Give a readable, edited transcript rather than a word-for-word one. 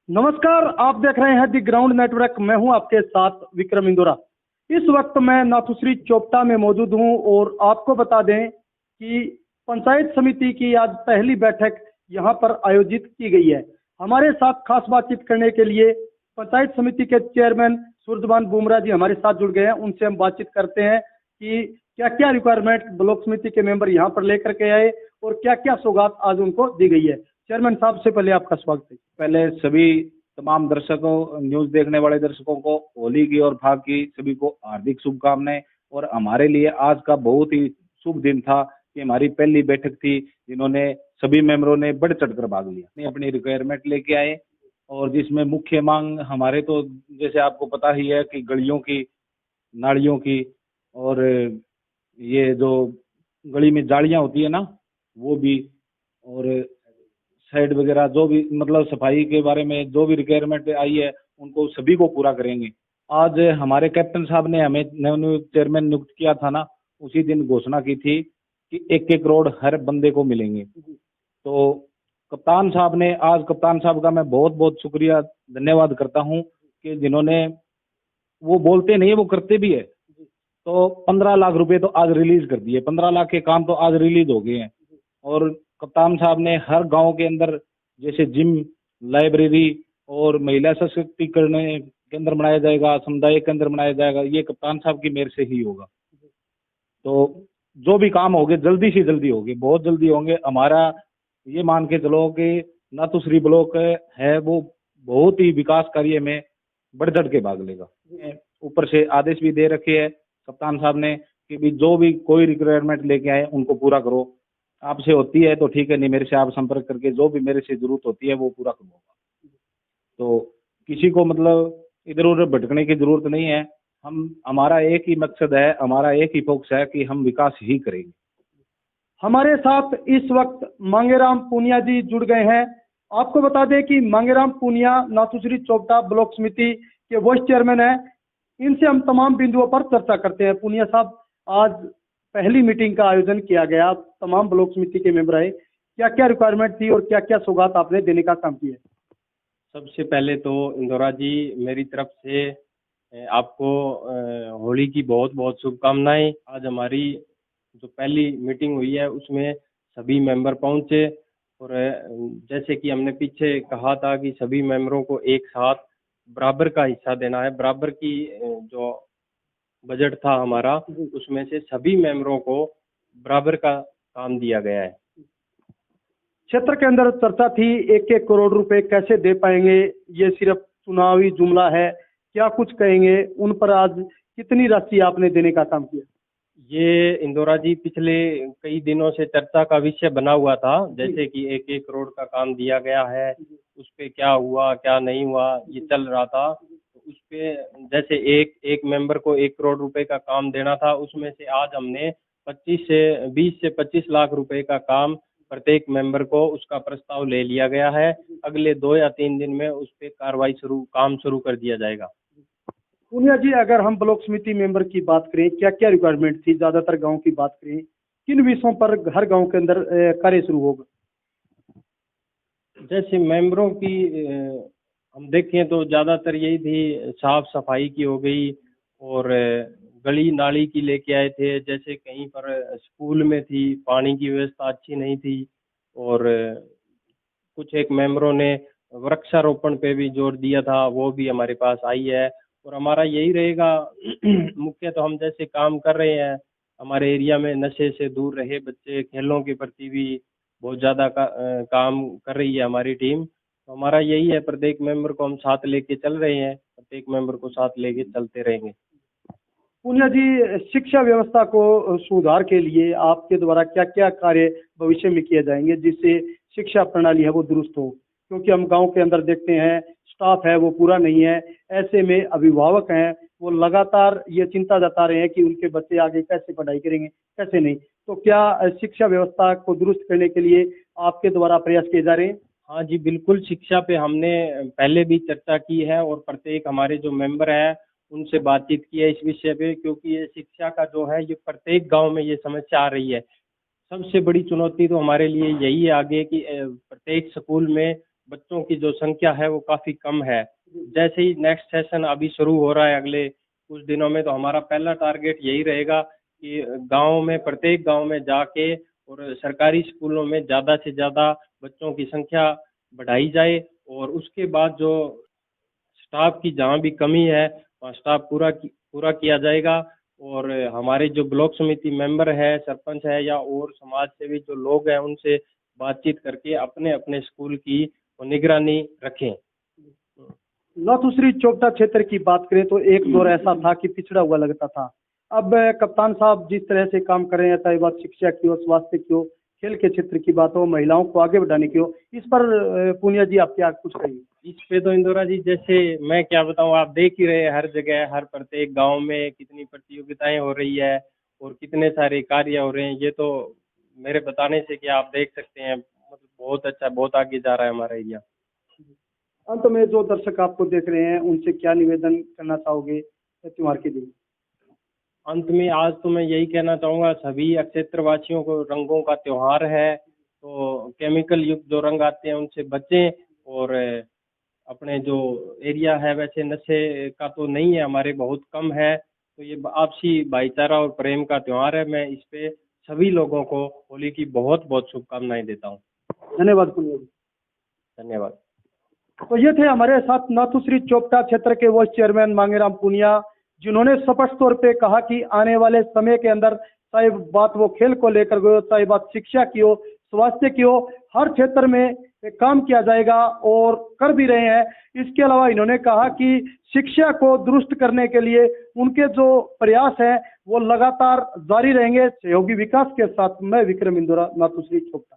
नमस्कार, आप देख रहे हैं दी ग्राउंड नेटवर्क। मैं हूं आपके साथ विक्रम इंदौरा। इस वक्त मैं नाथुश्री चोपटा में मौजूद हूं और आपको बता दें कि पंचायत समिति की आज पहली बैठक यहां पर आयोजित की गई है। हमारे साथ खास बातचीत करने के लिए पंचायत समिति के चेयरमैन सूरजभान बुमरा जी हमारे साथ जुड़ गए हैं। उनसे हम बातचीत करते हैं कि क्या क्या रिक्वायरमेंट ब्लॉक समिति के मेंबर यहां पर लेकर के आए और क्या क्या सौगात आज उनको दी गई है। चेयरमैन साहब से पहले आपका स्वागत है। पहले सभी तमाम दर्शकों, न्यूज देखने वाले दर्शकों को होली की और फाग की सभी को हार्दिक शुभकामनाएं। और हमारे लिए आज का बहुत ही शुभ दिन था कि हमारी पहली बैठक थी, जिन्होंने सभी मेंबरों ने बढ़ चढ़कर भाग लिया, अपनी रिक्वायरमेंट लेके आए। और जिसमें मुख्य मांग हमारे तो जैसे आपको पता ही है कि गलियों की, नालियों की, और ये जो गली में जालियां होती है ना, वो भी, और साइड वगैरह जो भी मतलब सफाई के बारे में जो भी रिक्वायरमेंट आई है उनको सभी को पूरा करेंगे। आज हमारे कैप्टन साहब ने हमें नवनियुक्त चेयरमैन नियुक्त किया था ना, उसी दिन घोषणा की थी कि 1-1 करोड़ हर बंदे को मिलेंगे। तो कप्तान साहब ने, आज कप्तान साहब का मैं बहुत बहुत शुक्रिया धन्यवाद करता हूं कि जिन्होंने, वो बोलते नहीं है वो करते भी है। तो 15 लाख रुपए तो आज रिलीज कर दिए, 15 लाख के काम तो आज रिलीज हो गए हैं। और कप्तान साहब ने हर गांव के अंदर जैसे जिम, लाइब्रेरी और महिला सशक्तिकरण केंद्र बनाया जाएगा, समुदाय केंद्र बनाया जाएगा, ये कप्तान साहब की मेहर से ही होगा। तो जो भी काम होंगे जल्दी से जल्दी होंगे, बहुत जल्दी होंगे। हमारा ये मान के चलो कि नाथुश्री ब्लॉक है वो बहुत ही विकास कार्य में बढ़ चढ़ के भाग लेगा। ऊपर से आदेश भी दे रखे हैं कप्तान साहब ने कि भी जो भी कोई रिक्वायरमेंट लेके आए उनको पूरा करो। आपसे होती है तो ठीक है, नहीं मेरे से आप संपर्क करके जो भी मेरे से जरूरत होती है वो पूरा करूँगा। तो किसी को मतलब इधर उधर भटकने की जरूरत नहीं है। हमारा एक ही मकसद है, हमारा एक ही फोकस है कि हम विकास ही करेंगे। हमारे साथ इस वक्त मांगेराम पूनिया जी जुड़ गए हैं। आपको बता दें कि मांगेराम पूनिया नाथुश्री चोपटा ब्लॉक समिति के वाइस चेयरमैन है। इनसे हम तमाम बिंदुओं पर चर्चा करते हैं। पूनिया साहब, आज पहली मीटिंग का आयोजन किया गया, तमाम ब्लॉक समिति के मेंबर आए, क्या क्या रिक्वायरमेंट थी और क्या क्या सौगात आपने देने का काम किया? सबसे पहले तो इंदौरा जी, मेरी तरफ से आपको होली की बहुत बहुत शुभकामनाएं। आज हमारी जो पहली मीटिंग हुई है उसमें सभी मेंबर पहुंचे और जैसे कि हमने पीछे कहा था कि सभी मेंबरों को एक साथ बराबर का हिस्सा देना है। बराबर की जो बजट था हमारा, उसमें से सभी मेंबरों को बराबर का काम दिया गया है। क्षेत्र के अंदर चर्चा थी 1-1 करोड़ रुपए कैसे दे पाएंगे, ये सिर्फ चुनावी जुमला है, क्या कुछ कहेंगे उन पर? आज कितनी राशि आपने देने का काम किया? ये इंदौरा जी पिछले कई दिनों से चर्चा का विषय बना हुआ था, जैसे कि 1-1 करोड़ का काम दिया गया है, उस पे क्या हुआ क्या नहीं हुआ ये चल रहा था। तो उस पे जैसे एक मेंबर को 1 करोड़ रुपए का काम देना था, उसमें से आज हमने 20 से 25 लाख रुपए का काम प्रत्येक मेंबर को उसका प्रस्ताव ले लिया गया है। अगले 2 या 3 दिन में उस पे कार्रवाई काम शुरू कर दिया जाएगा। पूनिया जी, अगर हम ब्लॉक समिति मेंबर की बात करें, क्या क्या रिक्वायरमेंट थी? ज्यादातर गांव की बात करें, किन विषयों पर हर गांव के अंदर कार्य शुरू होगा? जैसे मेंबरों की हम देखें तो ज़्यादातर यही थी, साफ सफाई की हो गई और गली नाली की लेके आए थे। जैसे कहीं पर स्कूल में थी, पानी की व्यवस्था अच्छी नहीं थी और कुछ एक मेंबरों ने वृक्षारोपण पे भी जोर दिया था, वो भी हमारे पास आई है। और हमारा यही रहेगा मुख्य तो हम जैसे काम कर रहे हैं, हमारे एरिया में नशे से दूर रहे बच्चे, खेलों के प्रति भी बहुत ज़्यादा काम कर रही है हमारी टीम। तो हमारा यही है, प्रत्येक मेंबर को हम साथ लेके चल रहे हैं, प्रत्येक मेंबर को साथ लेके चलते रहेंगे। पूनिया जी, शिक्षा व्यवस्था को सुधार के लिए आपके द्वारा क्या क्या कार्य भविष्य में किए जाएंगे जिससे शिक्षा प्रणाली है वो दुरुस्त हो? क्योंकि हम गांव के अंदर देखते हैं स्टाफ है वो पूरा नहीं है। ऐसे में अभिभावक हैं वो लगातार ये चिंता जता रहे हैं कि उनके बच्चे आगे कैसे पढ़ाई करेंगे, कैसे नहीं। तो क्या शिक्षा व्यवस्था को दुरुस्त करने के लिए आपके द्वारा प्रयास किए जा रहे हैं? हाँ जी, बिल्कुल। शिक्षा पे हमने पहले भी चर्चा की है और प्रत्येक हमारे जो मेंबर हैं उनसे बातचीत की है इस विषय पे, क्योंकि ये शिक्षा का जो है ये प्रत्येक गांव में ये समस्या आ रही है। सबसे बड़ी चुनौती तो हमारे लिए यही है आगे कि प्रत्येक स्कूल में बच्चों की जो संख्या है वो काफ़ी कम है। जैसे ही नेक्स्ट सेशन अभी शुरू हो रहा है अगले कुछ दिनों में, तो हमारा पहला टारगेट यही रहेगा कि गाँव में, प्रत्येक गाँव में जाके और सरकारी स्कूलों में ज़्यादा से ज़्यादा बच्चों की संख्या बढ़ाई जाए, और उसके बाद जो स्टाफ की जहाँ भी कमी है वहाँ स्टाफ पूरा किया जाएगा। और हमारे जो ब्लॉक समिति मेंबर है, सरपंच है या और समाज सेवी जो लोग हैं, उनसे बातचीत करके अपने अपने स्कूल की निगरानी रखें। नाथुश्री चोपटा क्षेत्र की बात करें तो एक दौर ऐसा था कि पिछड़ा हुआ लगता था। अब कप्तान साहब जिस तरह से काम कर रहे हैं, चाहे बात शिक्षा की हो, स्वास्थ्य की हो, खेल के क्षेत्र की बात हो, महिलाओं को आगे बढ़ाने की हो, इस पर पूनिया जी आप क्या कुछ कहिए? इस पे तो इंदौरा जी, जैसे मैं क्या बताऊं, आप देख ही रहे हैं हर जगह, हर प्रत्येक गांव में कितनी प्रतियोगिताएं हो रही है और कितने सारे कार्य हो रहे हैं। ये तो मेरे बताने से क्या आप देख सकते हैं, मतलब बहुत अच्छा, बहुत आगे जा रहा है हमारा एरिया। अंत में जो दर्शक आपको देख रहे हैं उनसे क्या निवेदन करना चाहोगे त्योहार के दिन? अंत में आज तो मैं यही कहना चाहूँगा, सभी क्षेत्र वासियों को, रंगों का त्योहार है, तो केमिकल युक्त जो रंग आते हैं उनसे बचें। और अपने जो एरिया है, वैसे नशे का तो नहीं है, हमारे बहुत कम है, तो ये आपसी भाईचारा और प्रेम का त्योहार है। मैं इस पे सभी लोगों को होली की बहुत बहुत शुभकामनाएं देता हूँ। धन्यवाद पूनिया जी। धन्यवाद। तो ये थे हमारे साथ नाथुश्री चोपटा क्षेत्र के वाइस चेयरमैन मांगेराम पूनिया, जिन्होंने स्पष्ट तौर पे कहा कि आने वाले समय के अंदर, चाहे बात वो खेल को लेकर हो, चाहे बात शिक्षा की हो, स्वास्थ्य की हो, हर क्षेत्र में काम किया जाएगा और कर भी रहे हैं। इसके अलावा इन्होंने कहा कि शिक्षा को दुरुस्त करने के लिए उनके जो प्रयास हैं वो लगातार जारी रहेंगे। सहयोगी विकास के साथ मैं विक्रम इंदौरा, नाथुश्री चोपटा।